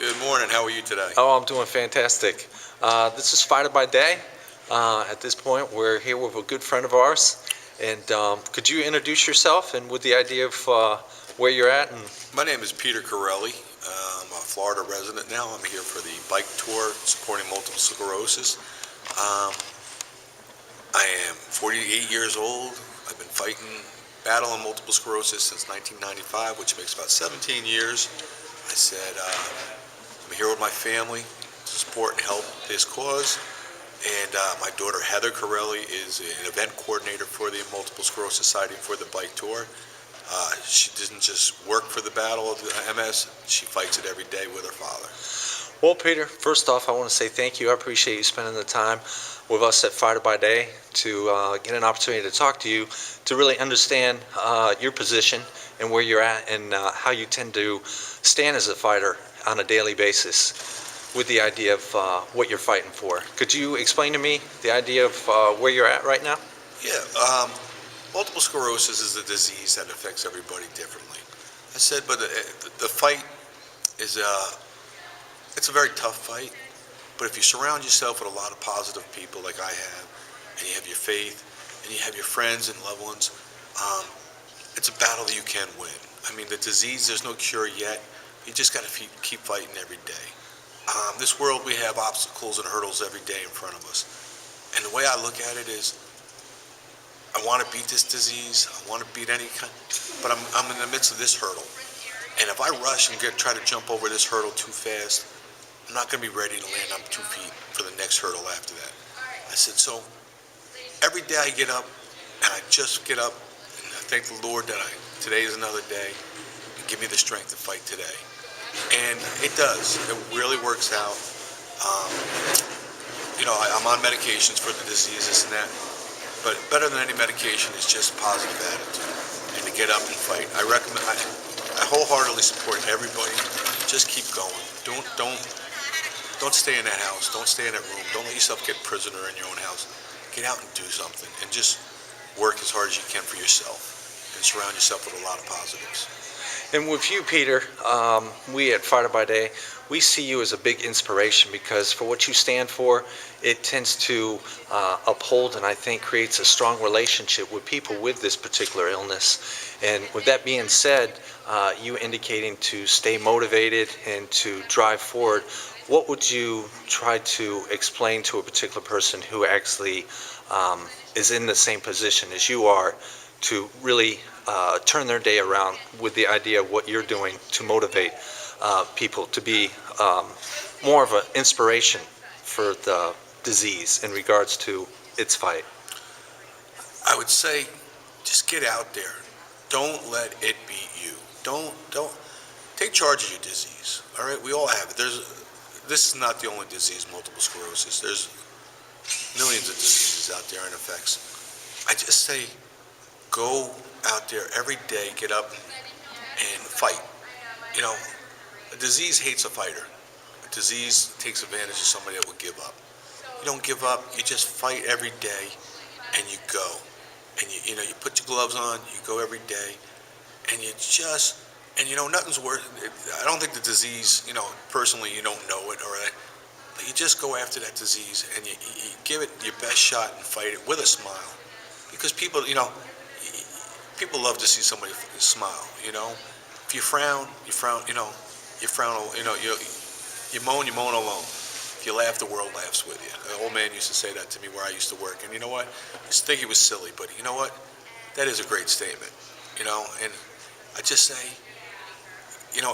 Good morning. How are you today? Oh, I'm doing fantastic. This is Fighter by Day. At this point, we're here with a good friend of ours. And could you introduce yourself and with the idea of where you're at? And My name is Peter Carelli. I'm a Florida resident now. I'm here for the bike tour supporting multiple sclerosis. Um, I am 48 years old. I've been battling multiple sclerosis since 1995, which makes about 17 years. I said, I'm here with my family to support and help this cause. And my daughter Heather Carelli is an event coordinator for the Multiple Sclerosis Society for the bike tour. She doesn't just work for the battle of the MS, she fights it every day with her father. well, Peter, first off, I want to say thank you. I appreciate you spending the time with us at Fighter by Day to get an opportunity to talk to you, to really understand your position and where you're at and how you tend to stand as a fighter on a daily basis with the idea of what you're fighting for. Could you explain to me the idea of where you're at right now? Yeah, multiple sclerosis is a disease that affects everybody differently. I said, but the fight is it's a very tough fight. But if you surround yourself with a lot of positive people like I have, and you have your faith, and you have your friends and loved ones, it's a battle that you can win. I mean, the disease, there's no cure yet. You just got to keep fighting every day. This world, we have obstacles and hurdles every day in front of us. And the way I look at it is, I want to beat this disease. I want to beat any kind, but I'm in the midst of this hurdle. And if I rush and try to jump over this hurdle too fast, I'm not going to be ready to land on 2 feet for the next hurdle after that. I said, so every day I get up, and I just get up, and I thank the Lord that today is another day, and give me the strength to fight today. And it does. It really works out. I'm on medications for the disease, this and that. But better than any medication is just positive attitude and to get up and fight. I wholeheartedly support everybody. Just keep going. Don't stay in that house. Don't stay in that room. Don't let yourself get prisoner in your own house. Get out and do something and just work as hard as you can for yourself and surround yourself with a lot of positives. And with you, Peter, we at Fighter by Day, we see you as a big inspiration because for what you stand for, it tends to uphold and I think creates a strong relationship with people with this particular illness. And with that being said, you indicating to stay motivated and to drive forward, what would you try to explain to a particular person who actually is in the same position as you are to really turn their day around with the idea of what you're doing to motivate people to be more of an inspiration for the disease in regards to its fight? I would say just get out there. Don't let it beat you. Don't take charge of your disease. All right, we all have it. This is not the only disease, multiple sclerosis. There's millions of diseases out there and effects. I just say go out there every day, get up and fight. A disease hates a fighter. A disease takes advantage of somebody that will give up. You don't give up, you just fight every day and you go. And you put your gloves on, you go every day, and nothing's worse. I don't think the disease, personally you don't know it but you just go after that disease and you give it your best shot and fight it with a smile. Because people love to see somebody smile, If you frown, you moan alone. If you laugh, the world laughs with you. An old man used to say that to me where I used to work, and you know what? I used to think he was silly, but you know what? That is a great statement, and I just say,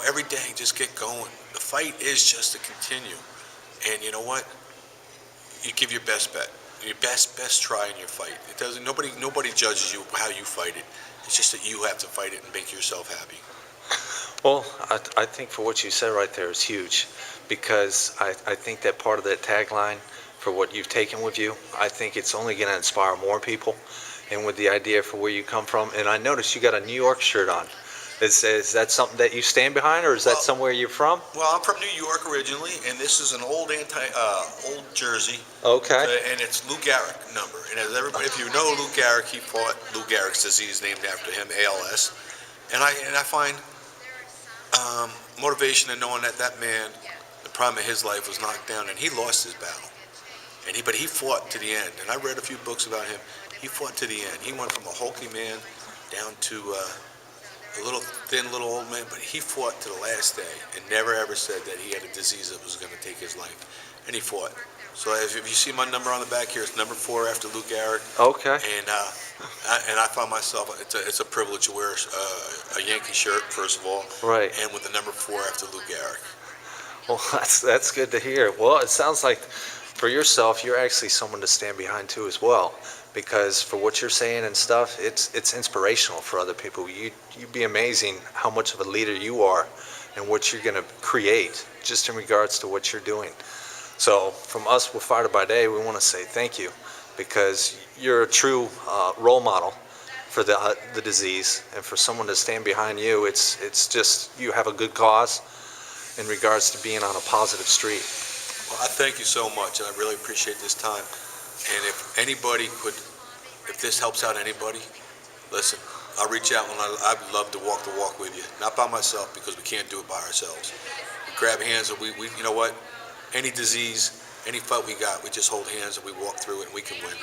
every day, just get going. The fight is just to continue, and you know what? You give your best bet, your best try in your fight. It doesn't. Nobody judges you how you fight it. It's just that you have to fight it and make yourself happy. Well, I think for what you said right there is huge because I think that part of that tagline for what you've taken with you, I think it's only going to inspire more people and with the idea for where you come from. And I noticed you got a New York shirt on. Is that something that you stand behind or is that somewhere you're from? Well, I'm from New York originally, and this is an old jersey. Okay. And it's Lou Gehrig number. And as everybody, if you know Lou Gehrig, he fought Lou Gehrig's disease named after him, ALS. And I find motivation in knowing that man the prime of his life was knocked down, and he lost his battle. But he fought to the end. And I read a few books about him. He fought to the end. He went from a hulky man down to a little thin, little old man, but he fought to the last day and never ever said that he had a disease that was going to take his life. And he fought. So if you see my number on the back here, it's number 4 after Lou Gehrig. Okay. And I find myself, it's a privilege to wear a Yankee shirt, first of all, Right. and with the number 4 after Lou Gehrig. Well, that's good to hear. Well, it sounds like for yourself, you're actually someone to stand behind too as well, because for what you're saying and stuff, it's inspirational for other people. You'd be amazing how much of a leader you are and what you're going to create just in regards to what you're doing. So from us with Fighter by Day, we want to say thank you, because you're a true role model for the disease, and for someone to stand behind you, it's just, you have a good cause in regards to being on a positive street. Well, I thank you so much, and I really appreciate this time. And if anybody could, if this helps out anybody, listen, I'll reach out, and I'd love to walk the walk with you. Not by myself, because we can't do it by ourselves. We grab hands, and we you know what? Any disease, any fight we got, we just hold hands and we walk through it, and we can win.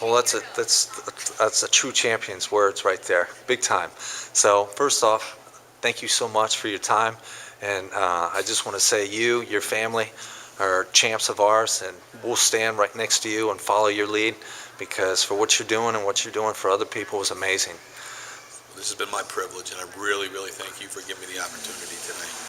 Well, that's a true champion's words right there, big time. So first off, thank you so much for your time, and I just want to say your family are champs of ours, and we'll stand right next to you and follow your lead, because for what you're doing and what you're doing for other people is amazing. This has been my privilege, and I really, really thank you for giving me the opportunity tonight.